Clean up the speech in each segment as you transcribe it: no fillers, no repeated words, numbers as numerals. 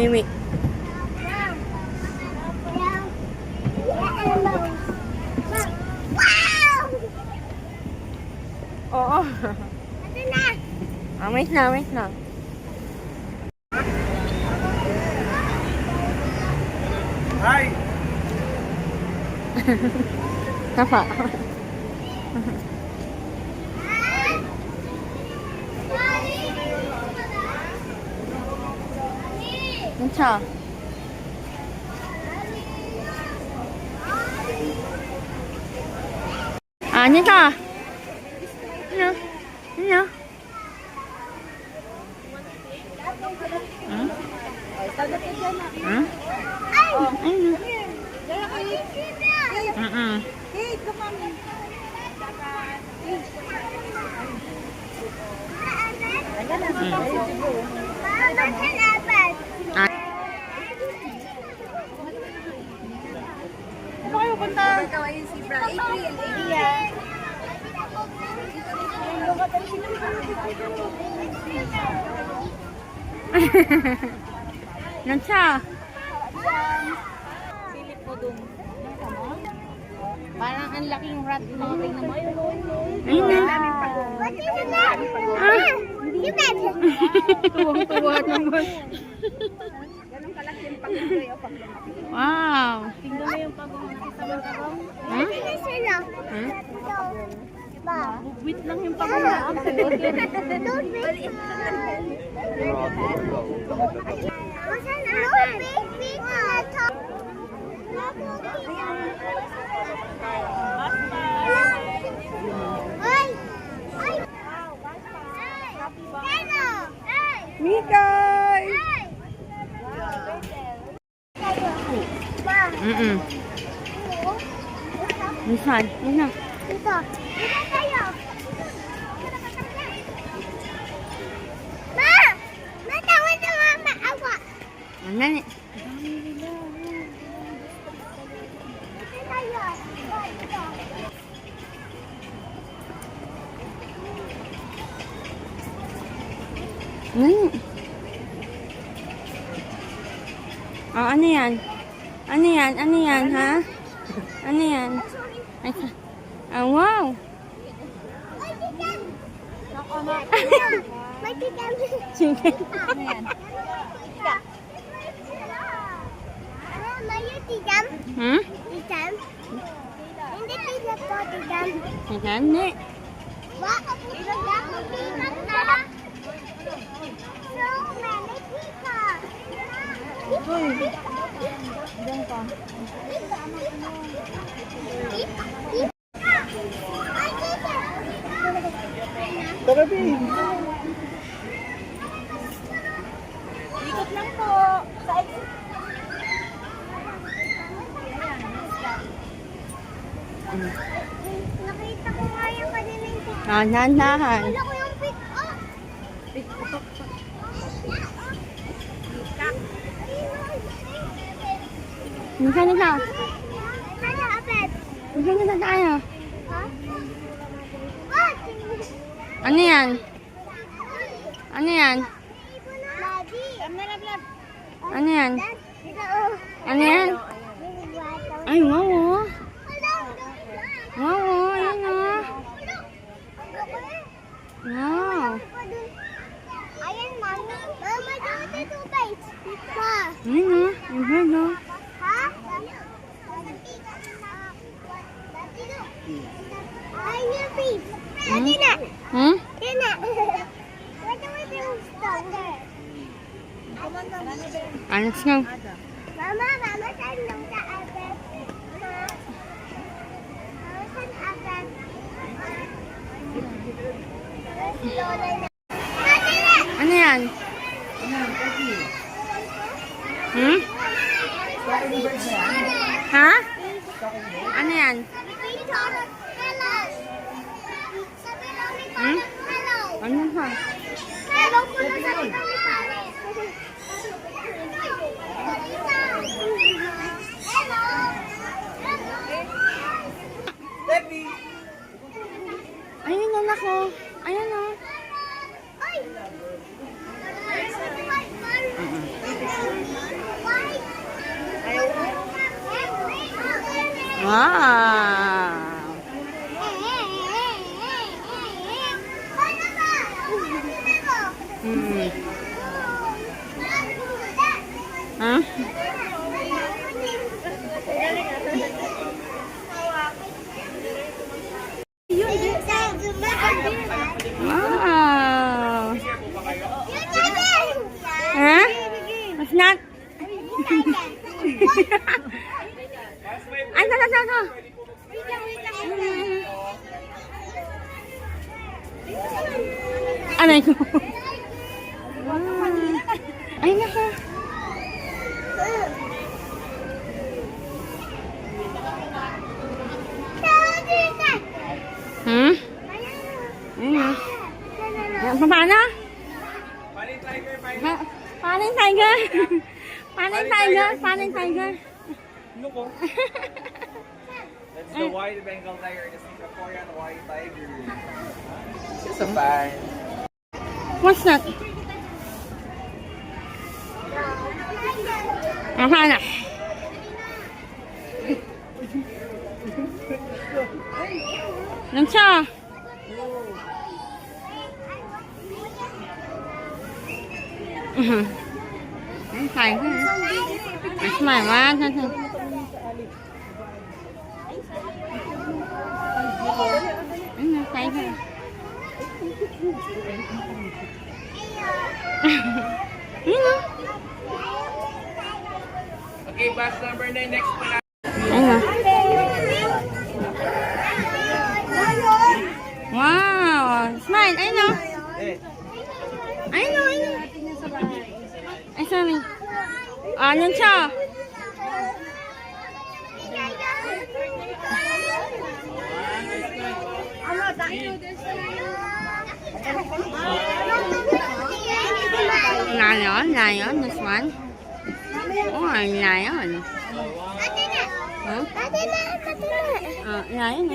Mimi. Oo. Ito na. Wait na, wait na. Hi! Tapa. Ano? Ano ka? Ano? Ano? Ano? Ano kayo punta? Ikaw ayun si Bra. April, Iya. Nansa? Silip mo dun. Parang ang laking rat mo. Tingnan mo. Ayun na. Tuwang-tuwa naman. Wow. Tingnan mo yung pagong nakita mo karong. Hmm? Hmm? Bugwit lang yung pagong Mikay! Minsan, yun na. Ito. Ito tayo. Ma! Matawad na nga maawa. Ano na? Ito tayo. Ito. Oh, ano yan? Ano yan? Ano yan, ha? Ano yan? Ay, wow! May tikan. May tikan. Chicken. Ano yan? Tikan. May tikan. Hmm? Tikan. Hindi tikan to, tikan. Hindi. Wah, tikan na. So many tikan. Diyan ka. Tara, babe. Ikot lang po. Sa exit. Nakita ko nga yung kanina yung pick. Dahan-dahan. Wala ko yung pick. Oh! Minsan na tayo. Ano, Abed? Minsan na tayo. Ha? What? Ano yan? Ano yan? Daddy. Ano yan? Ito, oh. Ano yan? Ay, wow, oh. Wow, oh. Ayan, oh. Wow. Ayan, mami. Mama, dito tubig. Pa. Ayan, oh. Yung bird, oh. Ha? Ay, yung fish. Dati na. Hmm? Dati na. What do we do? Stronger. Let's go. Mama, mama, saan yung sa atin? Mama, saan atin? Lola na. Dati na. Ano yan? Hmm? Ha? Ano yan? Hmm? Ano ha? Hello po na sa Hello. Debbie! Ayun, anak ko. Ayun, oh. Ay! Wow! Hmm. Huh? Wow! Huh? What's not? Ay, ito. Aray ko. Ay, nako. Hmm? Ayun. Paano? Paling tiger. Paling tiger. Paling tiger. Look, oh. That's the white Bengal tiger, the Singaporean white tiger. Just a fan. What's that? Paano? Lang siya. Ang tiger. Mas maiwan. Ang tiger. Okay, bus number 9, next one. Ayun. Wow! Smile! Ayun o. Ayun o, ayun o. Ay, sorry. Ano siya? Lion, this one. Oh, lion. Huh? Lion.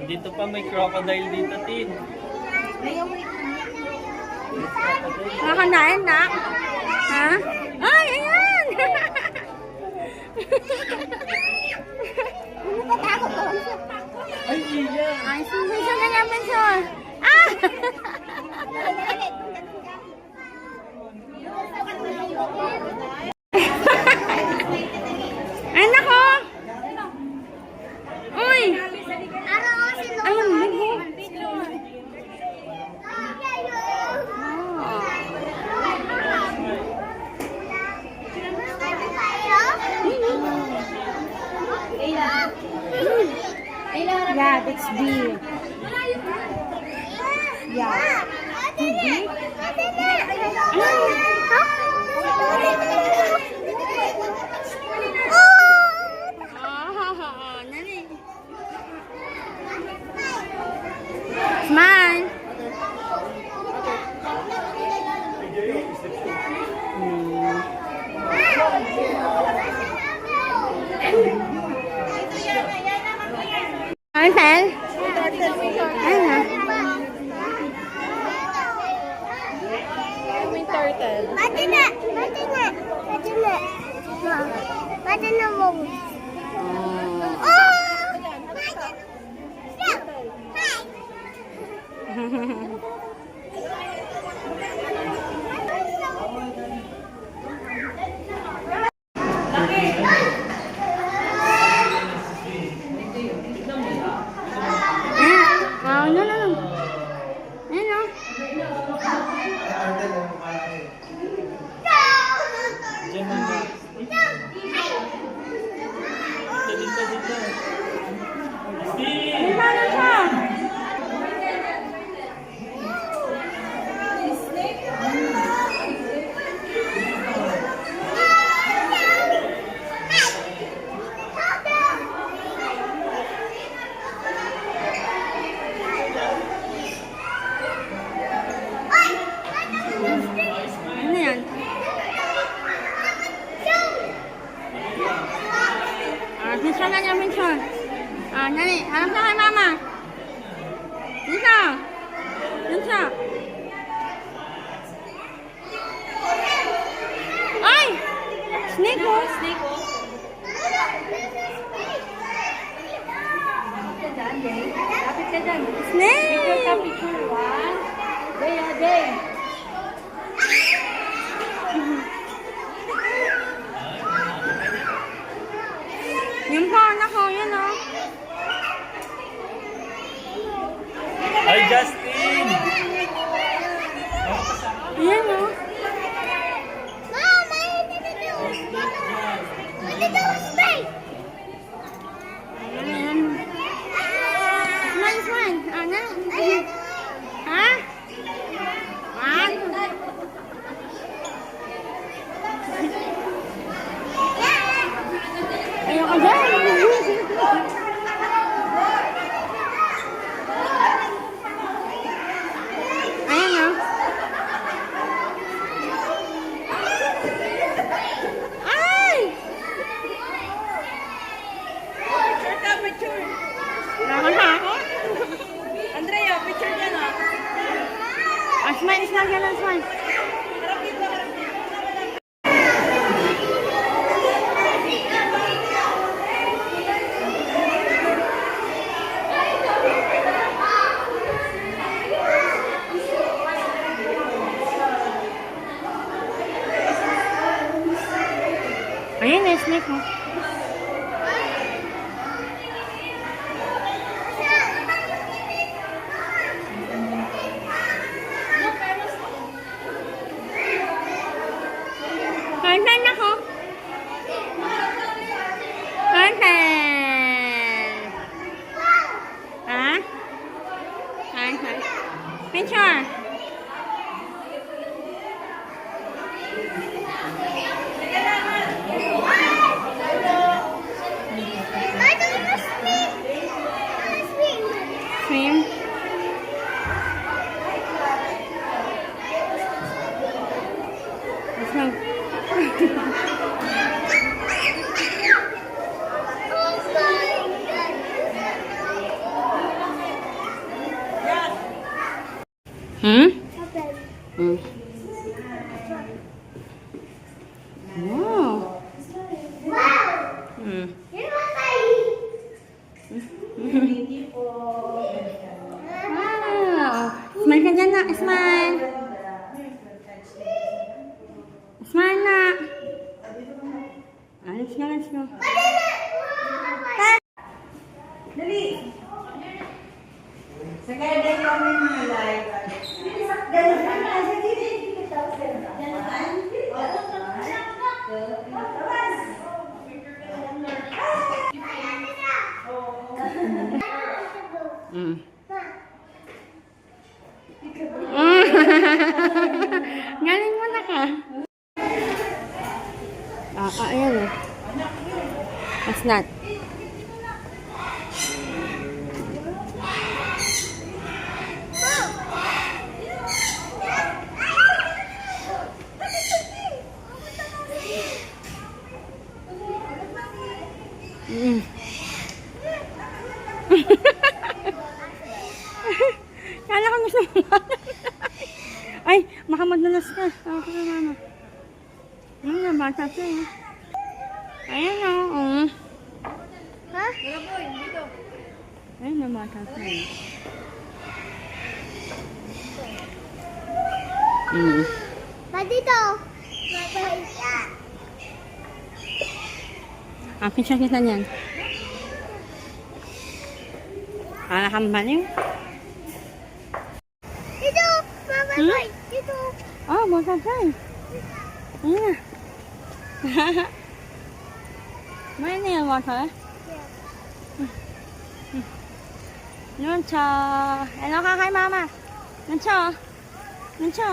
Dito pa may crocodile dito, Tin. Nakakanain na? Ha? Ay, ayan! Ay, iya. Ay, siya na naman siya. Ah! Ay, nako! Uy! Ayun, ligo. Yeah, that's big. Yeah. Big? Oh, nani. Smile. Ano, Sel? Ano? Turtle. Pati na mo. Yung pa, anak ko, yun o. Hi, Justin! Ayan o. Mama, look at those snakes. Ayan. Smile, smile. Ano? Ha? Ano? Ayoko dyan. Ayan o. Ay! Nakatakot. Andrea, picture niya na. Smile, smile ka lang, smile. Ayun na, snake mo. Kain ako. Kain. Ha? Kain. Picture. I don't want to swim. I want to swim. Swim. Let's go. Hmm? Hmm. Wow. Hmm. Wow. Smile ka dyan na. Smile. Smile na. Let's go, let's go. Dali. Sa garden kami mga live. Ganun ka na. Mm. Galing mo na ka. Ayan eh. What's that? Mm. Kala ko gusto mo. Ay, makamadulas ka. Ako ka mama. Ano na, bata siya eh. Ayan o. Ha? Ayan na, bata siya eh. Pa dito. Picture kita niyan. Para kang baliw. Dito. Mama, Hmm? dito. Oh, bata siya eh. Ayan na. May na yan, bata eh. Nuncho. Hello ka kay mama. Nuncho. Nuncho.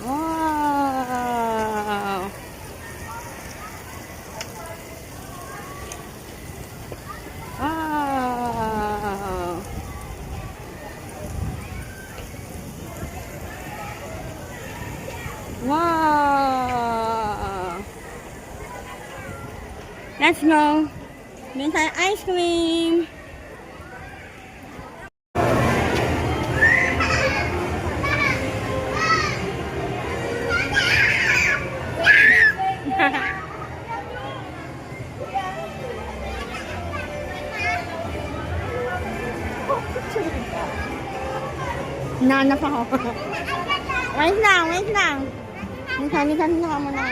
Wow. Wow. Wow. Let's go. Bili tayo ice cream. Nanap ako. Wait lang, wait lang. Likan ka muna.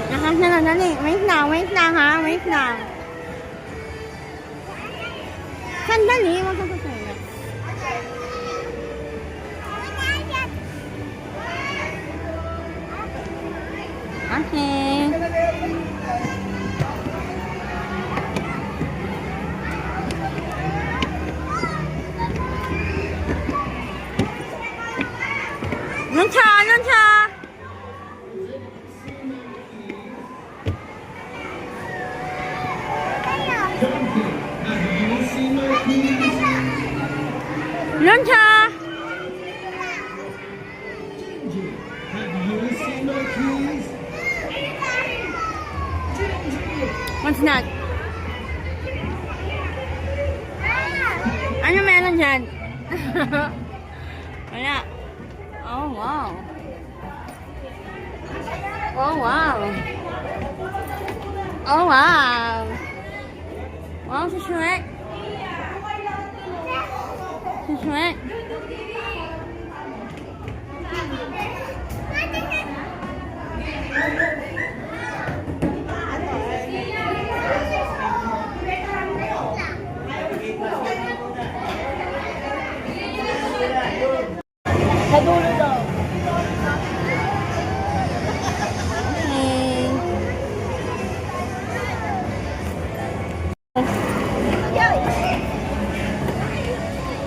Lakas na lang, dali. Wait lang ha, wait lang. Sandali, wag ka tutulog. Okay. luncha. Luncha. What's that? Ano meron dyan? Wala. Oh, wow. Oh, wow. Oh, wow. Wow, si Shrek. Si Shrek. Sa dulo daw.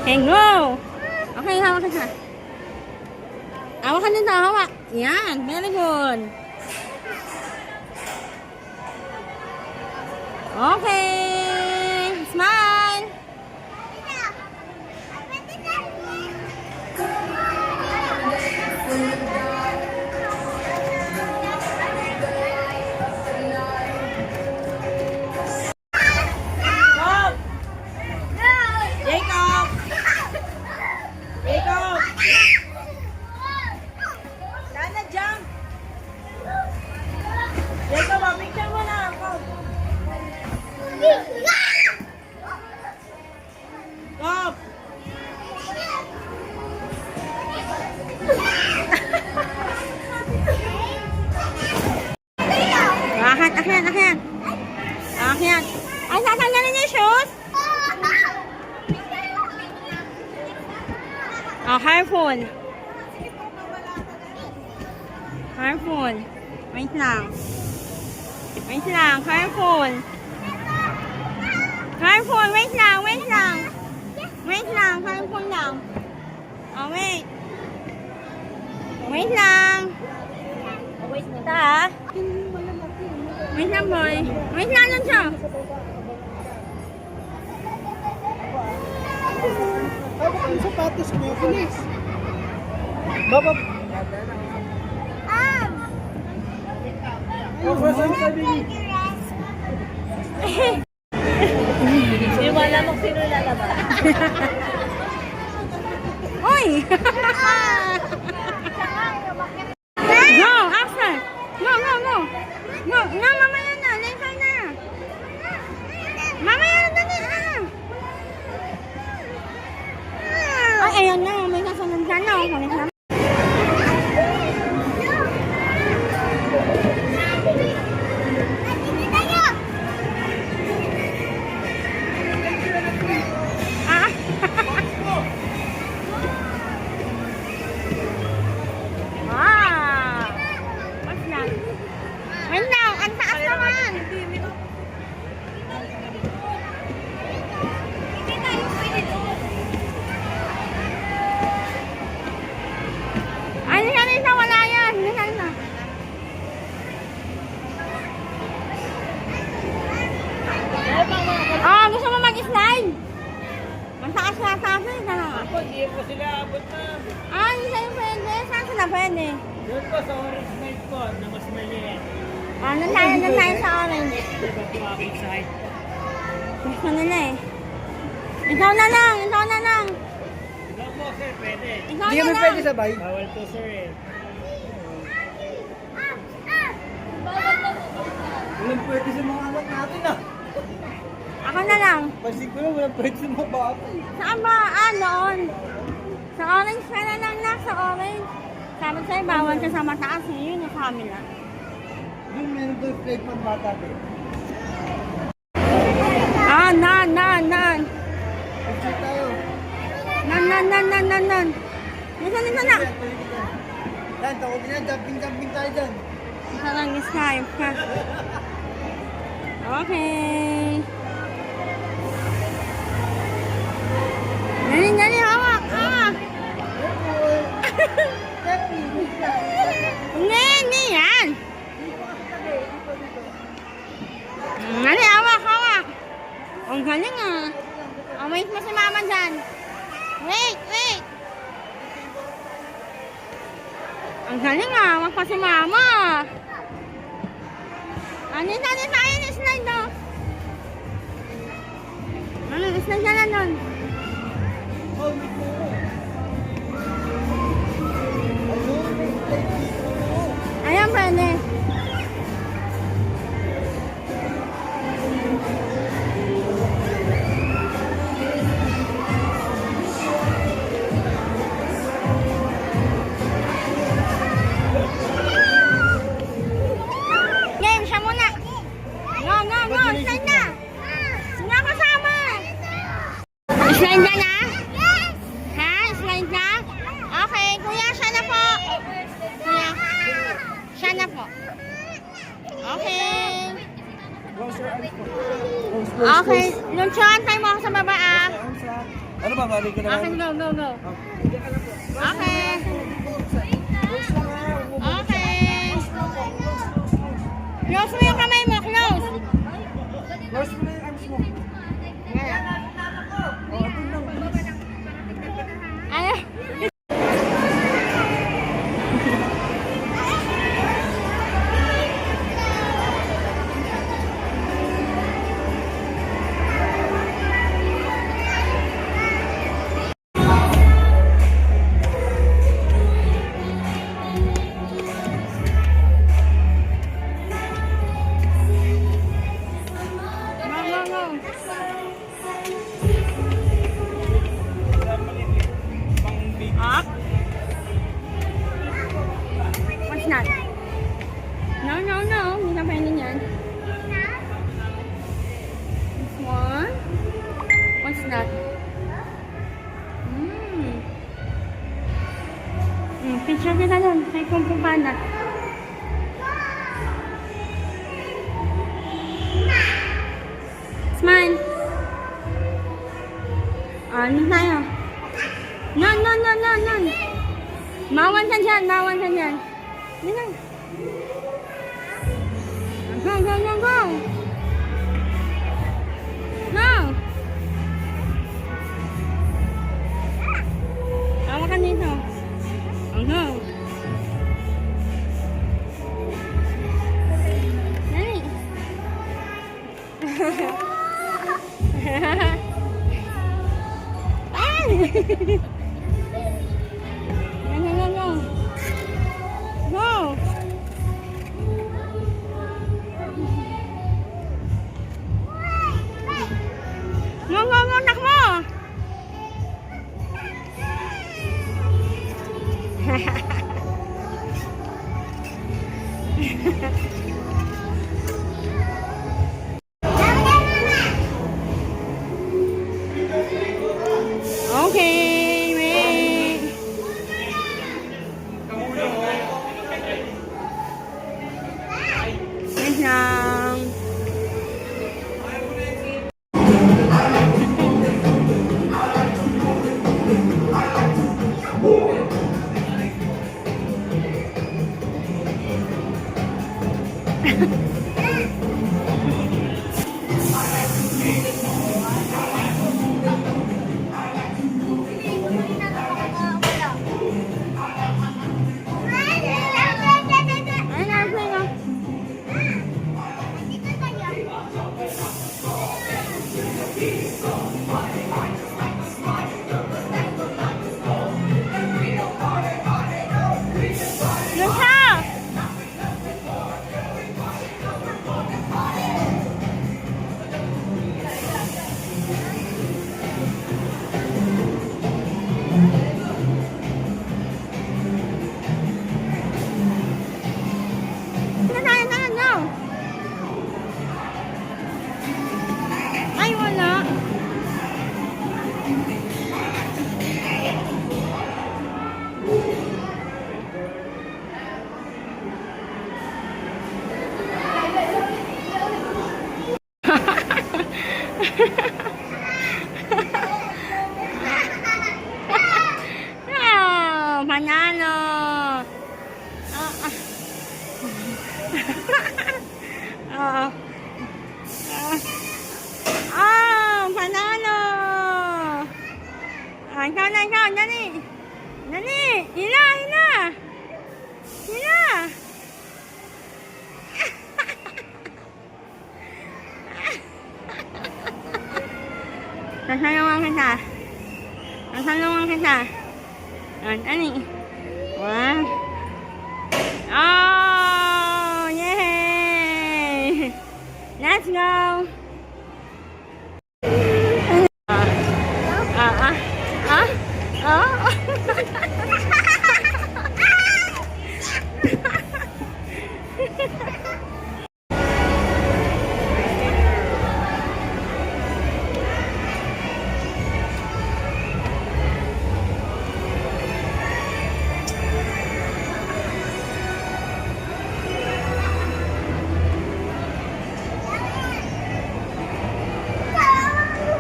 Okay, go! Okay, hawak ka siya. Hawak ka nito, hawak. Yan, very good. Okay, smile. Jacob! Jacob! Sana jump! Jacob, picture mo na ako. Stop! Akyat. Akyat. Ay, tatanggalin niya yung shoes? Oh, careful. Careful. Wait lang. Wait lang, careful. Careful, wait lang. Wait lang, careful lang. Oh, wait. Wait lang. Wait mo. Ta. Wait lang, boy. Wait lang lang siya. Ang sapatos mo, please. Baba. Wala mo sino lalabas. Oy! Go, after. Go. Go, mamaya na. Later na. Mamaya na, dali na. Ay, ayun na. May kasunod ka na. Kulit na. Ah. Wow! What's that? Wait lang, ang taas naman! Ano yan isa? Wala yan! Nasaan na? Oh, gusto mo mag-slide? Mataas na sa akin. Hindi po sila abot na. Ah, hindi sa'yo pwede. Saan sila pwede? Doon po sa orange night po na mas maliit. Ah, nung tayo sa orange. Diba po aking side? Gusto nila eh. Ikaw na lang. Ikaw po sir, pwede. Ikaw na lang. sabay? Bawal po sir eh. Walang pwede sa mga anak natin ah. Ako na lang. Pansin ko na, walang pwede sa mga bata eh. Saan ba? Noon. Sa orange ka na lang na, sa orange. Sabi sa'yo, bawal ka sa mataas. Yun yung camera. Yung meron doon plate pang bata eh. Nan. Picture tayo. Nan. Isa na. Dan, tawag din yan. Jumping tayo dyan. Isa lang, iskayop ka. Okay. Dali, hawak. Hindi yan. Dali, hawak. Ang galing ah. Wait mo si mama dyan. Wait. Ang galing ah, wag pa si mama. Ano tayo, slide daw. Slide na lang nun. Ayan, pwede. Game, siya muna. Go, slide na. Sino kasama? Slide na na? Ha? Slide na? Okay, kuya, siya na po. Kuya, siya na po. Okay. Okay, lunchuan tayo mo ako sa baba ah. Ano ba, mali ka na Okay, go. Okay. Close mo yung kamay mo, close. Close mo na yung arms mo. Ano? Up. What's that? No. Hindi ka pwede yan. This one. What's that? Picture kita doon. Kay Kung Fu Panda. Smile. Ano tayo? No. Bawal ka dyan. Dito. Go. No. Tawa ka dito. Go. Dali. Go. Go, takbo. Okay, wait. Wait lang. Nasalungan kita. Nasalungan kita. Ani. Wow. Oh, yay! Let's go. Oh.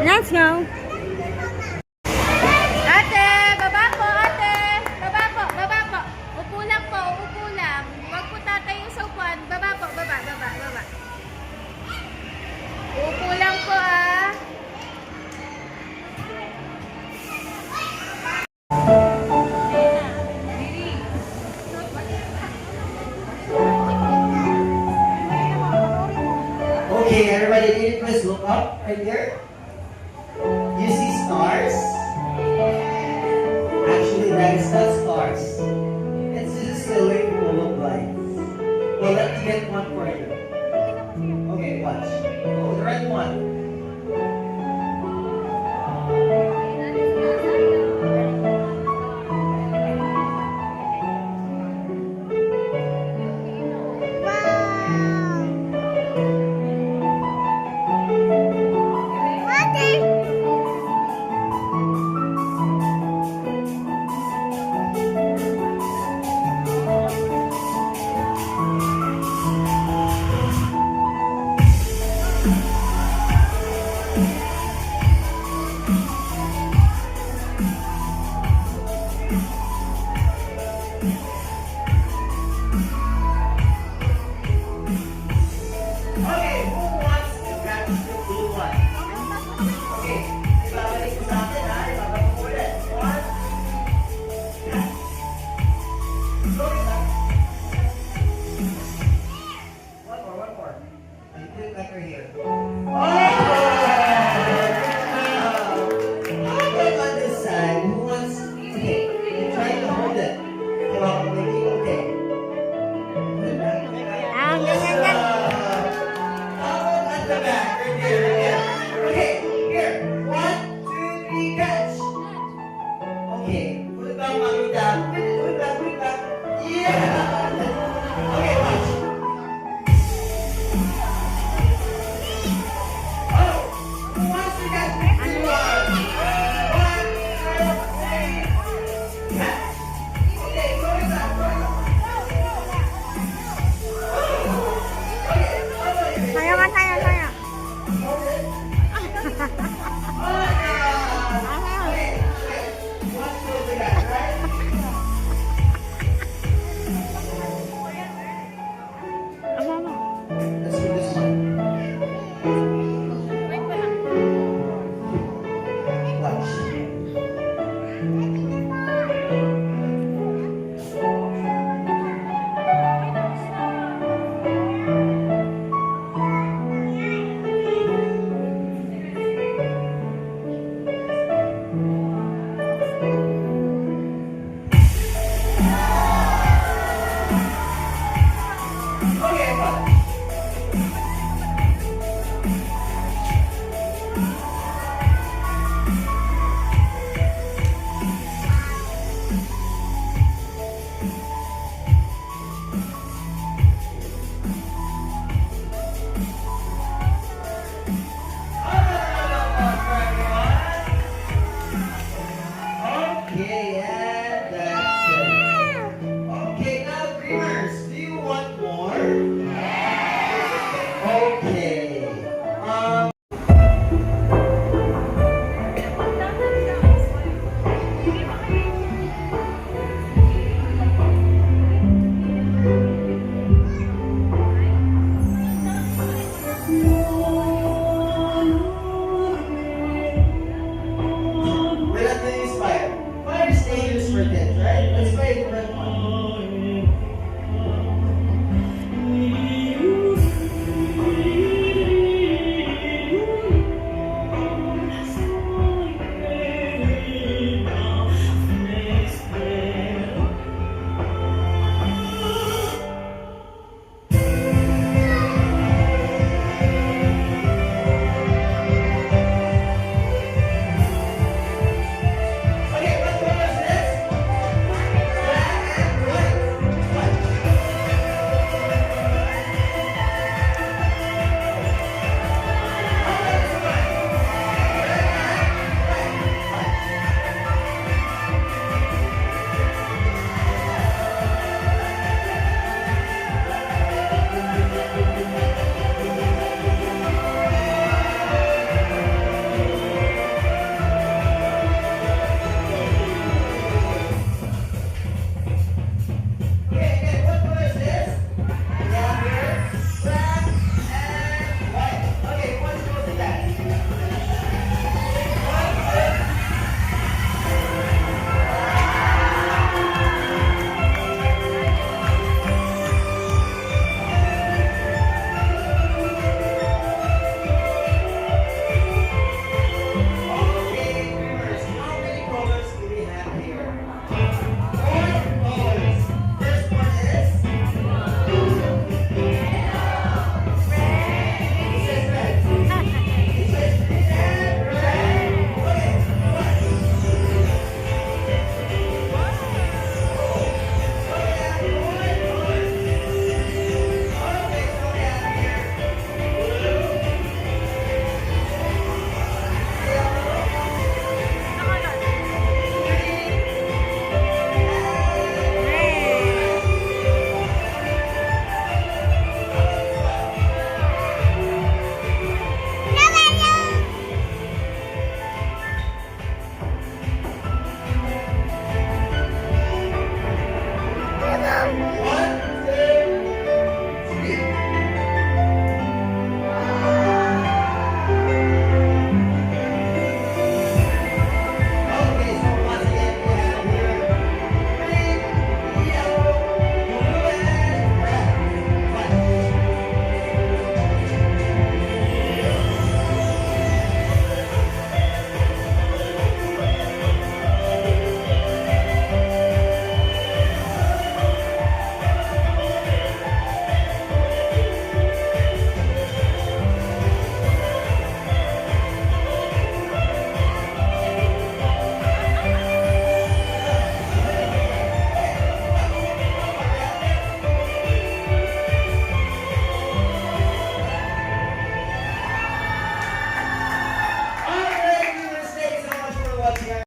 Let's go. Ate, baba po, ate. Baba po, baba po. Upo lang po, upo lang. Huwag po tatayo sa upuan. Baba po, baba. Upo lang po, ah. Okay, everybody, can you please look up right there? You see stars? Actually, that is not stars. It's just a ceiling full of lights. Well, let me get one for you. Okay, watch. Oh, the red one. Okay, who wants to catch the blue one? Okay, ibabalik ko sa atin ha. Ibabalik ko ulit. One. Catch. Go